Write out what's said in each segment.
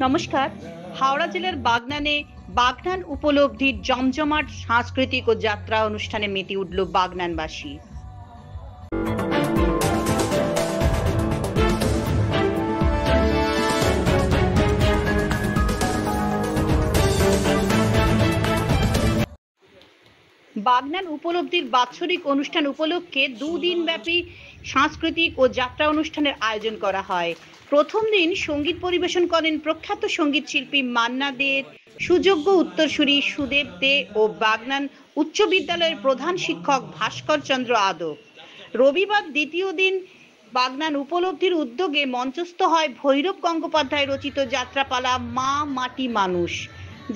নমস্কার। হাওড়া জেলার বাগনানে বাগনান উপলব্ধির জমজমাট সাংস্কৃতিক ও যাত্রা অনুষ্ঠানে মেতে উঠল বাগনানবাসী। বাগনান উপলব্ধির বাৎসরিক অনুষ্ঠান উপলক্ষে দুদিনব্যাপী সাংস্কৃতিক ও যাত্রা অনুষ্ঠানের আয়োজন করা হয়। প্রথম দিন সঙ্গীত পরিবেশন করেন প্রখ্যাত সঙ্গীত শিল্পী মান্না দের, সুযোগ্য উত্তরসূরি সুদেব দে ও বাগনান উচ্চ বিদ্যালয়ের প্রধান শিক্ষক ভাস্কর চন্দ্র আদক। রবিবার দ্বিতীয় দিন বাগনান উপলব্ধির উদ্যোগে মঞ্চস্থ হয় ভৈরব গঙ্গোপাধ্যায় রচিত যাত্রাপালা মা মাটি মানুষ।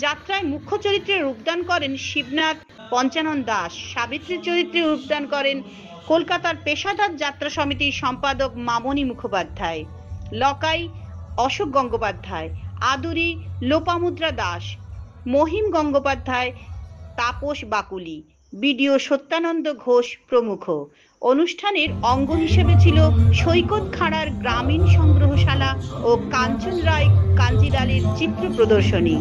যাত্রায় মুখ্য চরিত্রে রূপদান করেন শিবনাথ পঞ্চানন দাস, সাবিত্রীর চরিত্রে রূপদান করেন কলকাতার পেশাদার যাত্রা সমিতির সম্পাদক মামনি মুখোপাধ্যায়, লকাই অশোক গঙ্গোপাধ্যায়, আদুরি লোপামুদ্রা দাস, মহিম গঙ্গোপাধ্যায়, তাপস বাকুলি, বিডিও সত্যানন্দ ঘোষ প্রমুখ। অনুষ্ঠানের অঙ্গ হিসেবে ছিল সৈকত খাঁড়ার গ্রামীণ সংগ্রহশালা ও কাঞ্চন রায় কাঞ্জিলালের চিত্র প্রদর্শনী।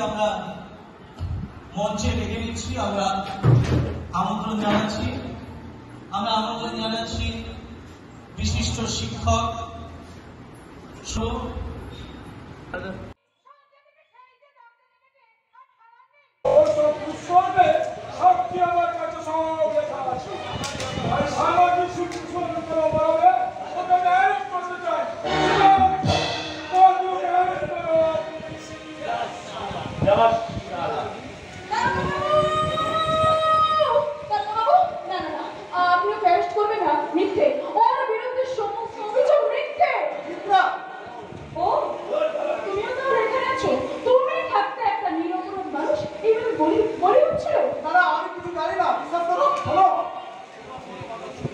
আমরা মঞ্চে ডেকে নিচ্ছি, আমরা আমন্ত্রণ জানাচ্ছি বিশিষ্ট শিক্ষক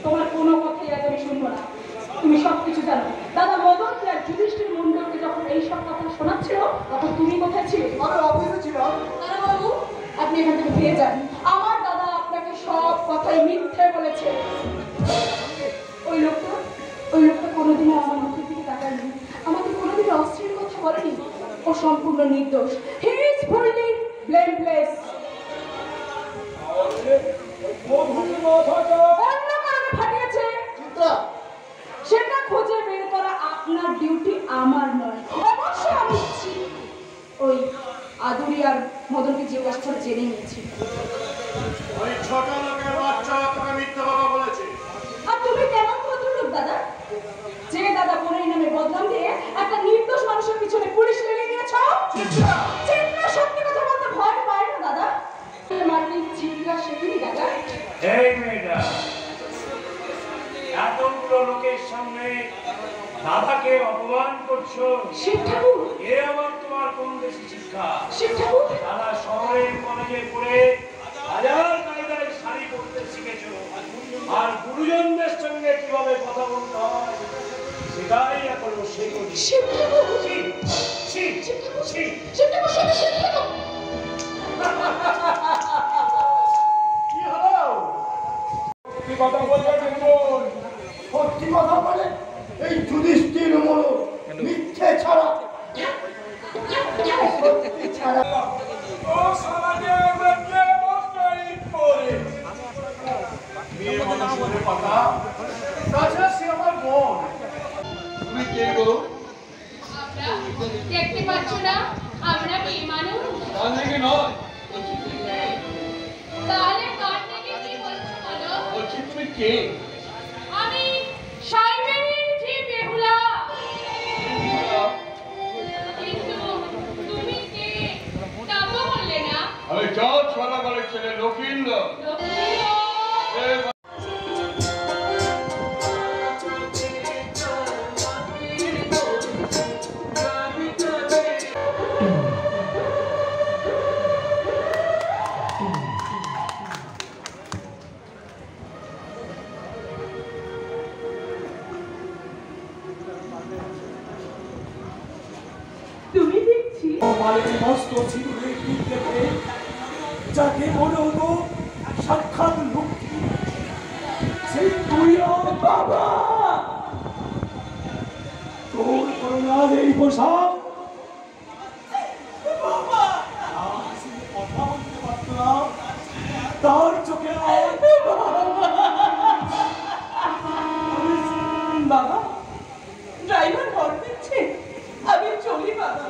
তোমার কোনো কথাই আজ আমি শুনবো না। তুমি সবকিছু জানো। দাদা মদন আর যুধিষ্ঠির মন্ডলকে যখন এইসব কথা শোনাচ্ছিল তখন তুমি কোথায় ছিলে? আমি অফিসে ছিলাম। দাদা বাবু, আপনি এখান থেকে ফিরে যান। আমার দাদা আপনাকে সব কথাই মিথ্যে বলেছে। ওই লোকটা কোনোদিনও আমার মুখের দিকে তাকায়নি, আমাকে কোনোদিনও অশ্লীল কথা বলেনি। ও সম্পূর্ণ নির্দোষ। He is fully blameless. সেটা খুঁজে বের করা আপনার ডিউটি, আমার নয়। অবশ্য আমি ওই আদুরি আর মদনকে জিজ্ঞাসা করে জেনে নিয়েছি। ওই ছোট লোকের বাচ্চা তোকে মিথ্যা কথা বলেছে। আর তুমি কেমন ভদ্রলোক দাদা, যে দাদা বোনের নামে বদনাম দিয়ে একটা নির্দোষ মানুষের পিছনে পুলিশ লেগে নিয়েছ? চিন্তা সত্যি কথা বলতে ভয় পায় না দাদা? মাটির চিৎকার শেখেনি দাদা? এই মেয়েটা এতগুলো লোকের সামনে দাদাকে অপমান করছো। এ আবার তোমার কোন দেশি শিক্ষা? সারা শহরে কলেজে পড়ে হাজার কায়দায় শাড়ি পরতে শিখেছো, আর গুরুজনদের সঙ্গে কিভাবে কথা বলতে হয় সেটাই এখনো শেখোনি। কি হলো? কি কথা বলবে? সত্যি কথা বলে এই যুধিষ্ঠির মূল মিথ্যে ছাড়া সত্যি ছাড়া ও সমাজে মেয়ে মানুষের কথা। তাছাড়া সে আমার বোন। তুমি কে গো? দেখতে পাচ্ছ না আমরা মেয়ে মানুষ? নয়, তাহলে কার থেকে কি বলছো বলো? বলছি তুমি কে? আমি সাইবেরিয়ান জি বেহুলা। কিন্তু তুমি কে তা তো বললে না। আমি জজ সদাগরের ছেলে লক্ষীন্দ্র। মস্ত সিঁদুরের টিপ দেখে যাকে মনে হতো সাক্ষাৎ লক্ষ্মী, সেই তুই বাবা। তোর করোনার এই পোশাক কথা বলতে পারত না, তার চোখে বাবা ড্রাইভার হর্ন দিচ্ছে, আমি চলি বাবা।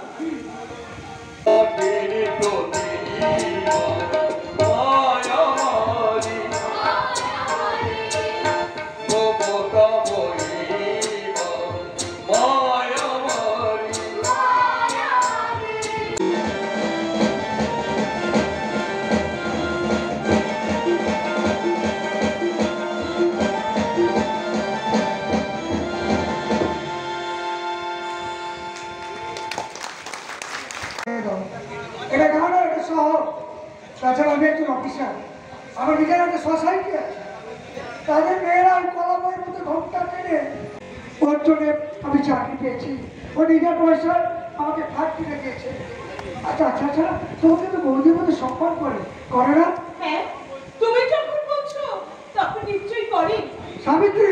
এটা গান, এটা শহর। তাছাড়া আমি একজন অফিসার, আমার নিজের একটা সোসাইটি আছে। তাদের মেয়েরা ওই কলা বইয়ের মধ্যে ঘন্টা টেনে ওর জন্য আমি চাকরি পেয়েছি। ও নিজের পয়সায় আমাকে ভাগ কিনে দিয়েছে। আচ্ছা আচ্ছা আচ্ছা, তোমাকে তো বৌদির মধ্যে সম্মান করে না? হ্যাঁ, তুমি যখন বলছো তখন নিশ্চয়ই করে। সাবিত্রী,